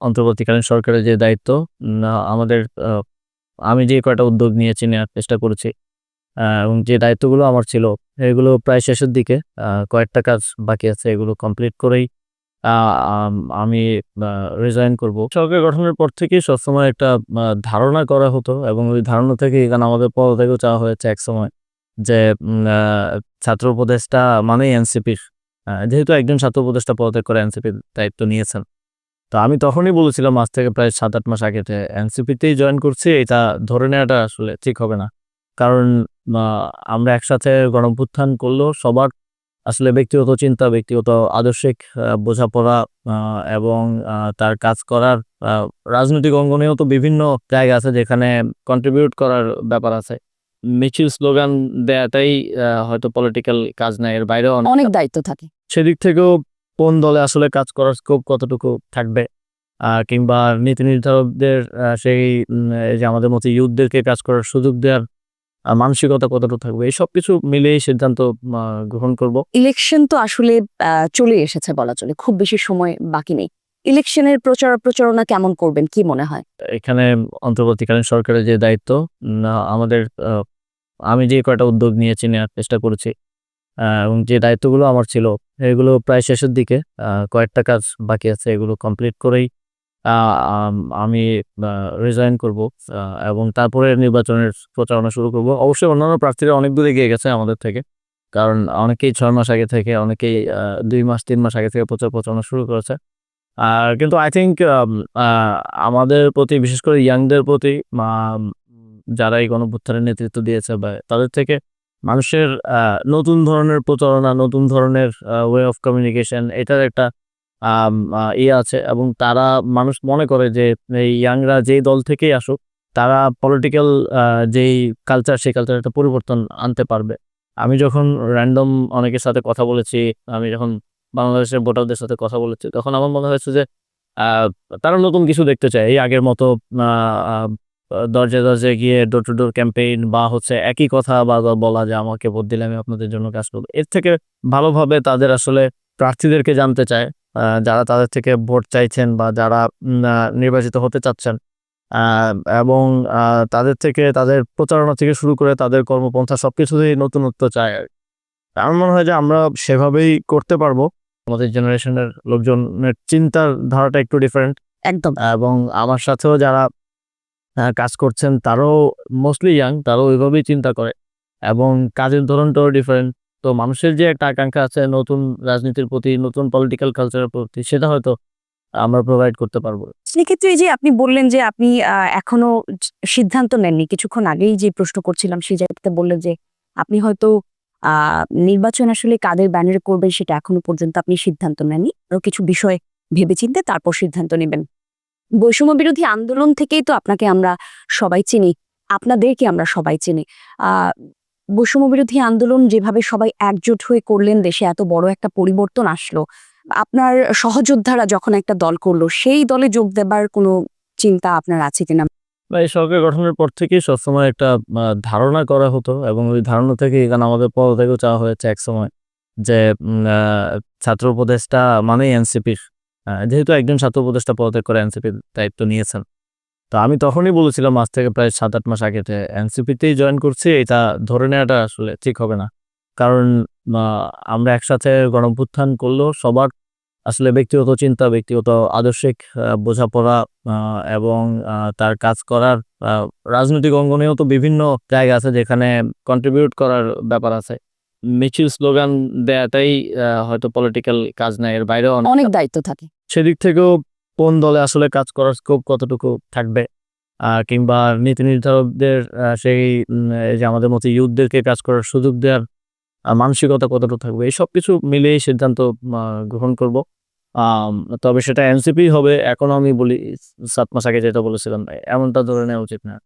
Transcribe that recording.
অন্তর্বর্তীকালীন সরকারের যে দায়িত্ব আমাদের আমি যে কয়টা উদ্যোগ নিয়েছি নেওয়ার চেষ্টা করেছি এবং যে দায়িত্বগুলো আমার ছিল এগুলো প্রায় শেষের দিকে। কয়েকটা কাজ বাকি আছে, এগুলো কমপ্লিট করেই আ আম আমি রিজাইন করব। সরকার গঠনের পর থেকেই সবসময় একটা ধারণা করা হতো এবং ওই ধারণা থেকেই এখানে আমাদের পদত্যাগও চাওয়া হয়েছে একসময় যে ছাত্র উপদেষ্টা মানেই এনসিপির। যেহেতু একজন ছাত্র উপদেষ্টা পদত্যাগ করে এনসিপির দায়িত্ব নিয়েছেন। তো আমি তখনই বলেছিলাম আজ থেকে প্রায় ৭-৮ মাস আগে যে এনসিপিতেই জয়েন করছি, এটা ধরে নেওয়াটা আসলে ঠিক হবে না। কারণ আ আমরা একসাথে গণঅভ্যুত্থান করলেও সবার আসলে ব্যক্তিগত চিন্তা, ব্যক্তিগত আদর্শিক বোঝাপড়া আ এবং তার কাজ করার আ রাজনৈতিক অঙ্গনেও তো বিভিন্ন জায়গা আছে যেখানে কন্ট্রিবিউট করার ব্যাপার আছে। মিছিল স্লোগান দেয়াটাই হয়তো পলিটিক্যাল কাজ না, এর বাইরেও অনেক দায়িত্ব থাকে। সেদিক থেকেও কোন দলে আসলে কাজ করার স্কোপ কতটুকু থাকবে, কিংবা নীতি নির্ধারকদের সেই এই যে আমাদের মতো ইয়ুথদেরকে কাজ করার সুযোগ দেওয়ার মানসিকতা কতটুকু থাকবে, এই সবকিছু মিলিয়েই সিদ্ধান্ত গ্রহণ করব। ইলেকশন তো আসলে চলে এসেছে বলা চলে। খুব বেশি সময় বাকি নেই। ইলেকশনের প্রচারণা কেমন করবেন কি মনে হয়? এখানে অন্তর্বর্তীকালীন সরকারের যে দায়িত্ব আমাদের আমি যে কয়টা উদ্যোগ নিয়েছি নেওয়ার চেষ্টা করেছি এবং যে দায়িত্বগুলো আমার ছিল এগুলো প্রায় শেষের দিকে। কয়েকটা কাজ বাকি আছে, এগুলো কমপ্লিট করেই আ আম আমি রিজাইন করব এবং তারপরে নির্বাচনের প্রচারণা শুরু করব। অবশ্যই অন্যান্য প্রার্থীরা অনেক দূর এগিয়ে গেছে আমাদের থেকে। কারণ অনেকেই ৬ মাস আগে থেকে, অনেকেই ২ মাস ৩ মাস আগে থেকে প্রচারণা শুরু করেছে। কিন্তু আই থিংক আ আমাদের প্রতি, বিশেষ করে ইয়াংদের প্রতি, আম যারা এই গণঅভ্যুত্থানের নেতৃত্ব দিয়েছে বা তাদের থেকে মানুষের নতুন ধরনের প্রচারণা, নতুন ধরনের ওয়ে অফ কমিউনিকেশন, এটার একটা আম আ ইয়ে আছে এবং তারা, মানুষ মনে করে যে এই ইয়াংরা যেই দল থেকেই আসুক, তারা পলিটিক্যাল যেই কালচার, সেই কালচারের একটা পরিবর্তন আনতে পারবে। আমি যখন র‍্যান্ডম অনেকের সাথে কথা বলেছি, আমি যখন বাংলাদেশের ভোটারদের সাথে কথা বলেছি, তখন আমার মনে হয়েছে যে আ তারা নতুন কিছু দেখতে চায়। এই আগের মতো আ আ দরজায়, দরজায় গিয়ে ডোর টু ডোর ক্যাম্পেইন বা হচ্ছে একই কথা বারবার বলা যে আমাকে ভোট দিলে আমি আপনাদের জন্য কাজ করব। এর থেকে ভালোভাবে তাদের আসলে প্রার্থীদেরকে জানতে চায়। যারা তাদের থেকে ভোট চাইছেন বা যারা নির্বাচিত হতে চাচ্ছেন, আ এবং আ তাদের থেকে, তাদের প্রচারণা থেকে শুরু করে তাদের কর্মপন্থা সবকিছুতেই নতুনত্ব চায় আরকি। আমার মনে হয় যে আমরা সেভাবেই করতে পারবো। আমাদের জেনারেশনের লোকজনের চিন্তার ধারাটা একটু ডিফারেন্ট একদম। এবং আমার সাথেও যারা কাজ করছেন তারাও মোস্টলি ইয়াং, তারাও ওইভাবেই চিন্তা করে এবং কাজের ধরনটাও ডিফারেন্ট। তো মানুষের যে একটা আকাঙ্খা আছে নতুন রাজনীতির প্রতি, নতুন পলিটিক্যাল কালচারের প্রতি, সেটা হয়তো আমরা প্রোভাইড করতে পারবো। সেক্ষেত্রে এই যে আপনি বললেন যে আপনি এখনো সিদ্ধান্ত নেননি। কিছুক্ষণ আগেই যে প্রশ্ন করছিলাম সেই জায়গাটাতে বললেন যে আপনি হয়তো আ নির্বাচন আসলে কাদের ব্যানারে করবেন সেটা এখনো পর্যন্ত আপনি সিদ্ধান্ত নেননি। আরো কিছু বিষয় ভেবেচিন্তে তারপর সিদ্ধান্ত নিবেন। বৈষম্য বিরোধী আন্দোলন থেকেই তো আপনাকে আমরা সবাই চিনি। আপনাদেরকে আমরা সবাই চিনি। আ বৈষম্য বিরোধী আন্দোলন যেভাবে সবাই একজোট হয়ে করলেন, দেশে এত বড় একটা পরিবর্তন আসলো। আপনার সহযোদ্ধারা যখন একটা দল করলো, সেই দলে যোগ দেবার কোনো চিন্তা আপনার আছে কিনা? বা এই সরকার গঠনের পর থেকেই সবসময় একটা ধারণা করা হতো এবং ওই ধারণা থেকেই এখানে আমাদের পদত্যাগও চাওয়া হয়েছে একসময় যে ছাত্র উপদেষ্টা মানেই এনসিপির। যেহেতু একজন ছাত্র উপদেষ্টা পদত্যাগ করে এনসিপির দায়িত্ব নিয়েছেন। তো আমি তখনই বলেছিলাম আজ থেকে প্রায় ৭-৮ মাস আগে যে এনসিপিতেই জয়েন করছি, এটা ধরে নেওয়াটা আসলে ঠিক হবে না। কারণ আ আমরা একসাথে গণঅভ্যুত্থান করলেও সবার আসলে ব্যক্তিগত চিন্তা, ব্যক্তিগত আদর্শিক বোঝাপড়া আ এবং তার কাজ করার আ রাজনৈতিক অঙ্গনেও তো বিভিন্ন জায়গা আছে যেখানে কন্ট্রিবিউট করার ব্যাপার আছে। মিছিল স্লোগান দেয়াটাই হয়তো পলিটিক্যাল কাজ না, এর বাইরেও অনেক দায়িত্ব থাকে। সেদিক থেকেও কোন দলে আসলে কাজ করার স্কোপ কতটুকু থাকবে, কিংবা নীতি নির্ধারকদের সেই এই যে আমাদের মতো ইয়ুথদেরকে কাজ করার সুযোগ দেওয়ার মানসিকতা কতটুকু থাকবে, এই সবকিছু মিলিয়েই সিদ্ধান্ত গ্রহণ করব। আম তবে সেটা এনসিপি হবে, এখনো আমি বলি ৭ মাস আগে যেটা বলেছিলাম এমনটা ধরে নেওয়া উচিত না।